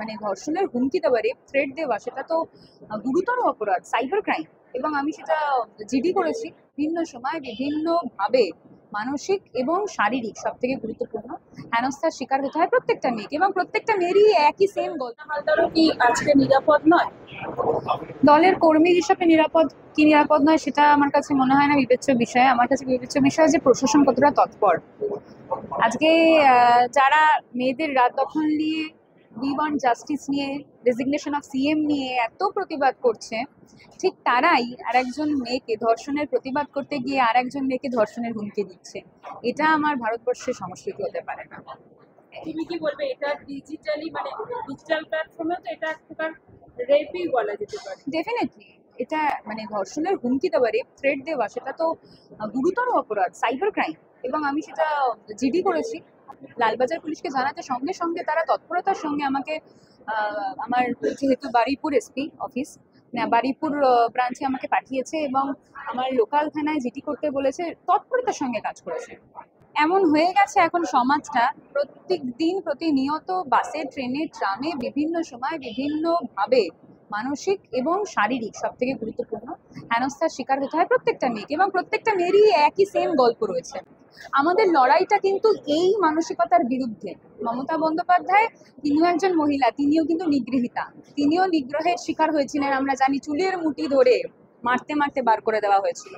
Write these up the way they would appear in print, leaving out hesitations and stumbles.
মানে ধর্ষণের হুমকি দেওয়া, রেপ থ্রেট দেওয়া, সেটা তো গুরুতর অপরাধ, সাইবার ক্রাইম। এবং আমি সেটা জিডি করেছি বিভিন্ন সময় বিভিন্ন ভাবে, মানসিক এবং শারীরিক, সব থেকে গুরুত্বপূর্ণ হেনস্থার শিকার হতে হয় প্রত্যেকটা মেয়েকে, এবং প্রত্যেকটা মেয়েরই একই সেম গল্প। হালদারও কি আজকে নিরাপদ নয়? দলের কর্মী হিসাবে নিরাপদ কি নিরাপদ নয় সেটা আমার কাছে মনে হয় না বিবেচ্য বিষয়। আমার কাছে বিবেচ্য বিষয় যে প্রশাসন কতটা তৎপর। আজকে যারা মেয়েদের রাত দখল নিয়ে, উই ওয়ান্ট জাস্টিস নিয়ে, রেজিগনেশন অফ সিএম নিয়ে এত প্রতিবাদ করছে, ঠিক তারাই আরেকজন মেয়েকে ধর্ষণের প্রতিবাদ করতে গিয়ে আরেকজন মেয়েকে ধর্ষণের হুমকি দিচ্ছে। এটা আমার ভারতবর্ষের সংস্কৃতি হতে পারে না। তুমি কি বলবে, এটা ডিজিটাল প্ল্যাটফর্মে তো এটা এক প্রকার রেপই বলা যেতে পারে? ডেফিনেটলি এটা মানে ধর্ষণের হুমকি দেওয়া, রেপ থ্রেট দেওয়া, সেটা তো গুরুতর অপরাধ, সাইবার ক্রাইম। এবং আমি সেটা জিডি করেছি। লালবাজার পুলিশকে জানাতে সঙ্গে সঙ্গে তারা তৎপরতার সঙ্গে আমাকে আমার যেহেতু বারুইপুর এসপি অফিস, বারুইপুর ব্রাঞ্চে আমাকে পাঠিয়েছে এবং আমার লোকাল থানায় জিডি করতে বলেছে, তৎপরতার সঙ্গে কাজ করেছে। এমন হয়ে গেছে এখন সমাজটা, প্রত্যেক দিন প্রতিনিয়ত বাসে, ট্রেনে, ট্রামে বিভিন্ন সময় বিভিন্ন ভাবে মানসিক এবং শারীরিক, সব থেকে গুরুত্বপূর্ণ হেনস্থার শিকার হতে হয় প্রত্যেকটা মেয়েকে, এবং প্রত্যেকটা মেয়েরই একই সেম গল্প রয়েছে। আমাদের লড়াইটা কিন্তু এই মানসিকতার বিরুদ্ধে। মমতা বন্দ্যোপাধ্যায়, তিনিও একজন মহিলা, তিনিও কিন্তু নিগৃহীতা, তিনিও নিগ্রহের শিকার হয়েছিলেন। আমরা জানি, চুলের মুঠি ধরে মারতে মারতে বার করে দেওয়া হয়েছিল।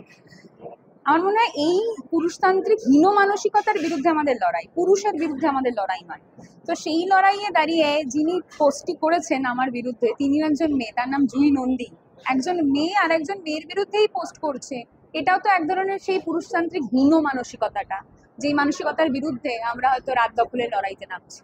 আমার মনে হয় এই পুরুষতান্ত্রিক হীন মানসিকতার বিরুদ্ধে আমাদের লড়াই, পুরুষের বিরুদ্ধে আমাদের লড়াই নয়। তো সেই লড়াইয়ে দাঁড়িয়ে যিনি পোস্টটি করেছেন আমার বিরুদ্ধে, তিনিও একজন মেয়ে, তার নাম জুই নন্দী। একজন মেয়ে আর একজন মেয়ের বিরুদ্ধেই পোস্ট করছে। এটাও তো এক ধরনের সেই পুরুষতান্ত্রিক হীন মানসিকতাটা, যেই মানসিকতার বিরুদ্ধে আমরা হয়তো রাত দখলের লড়াইতে নামছি।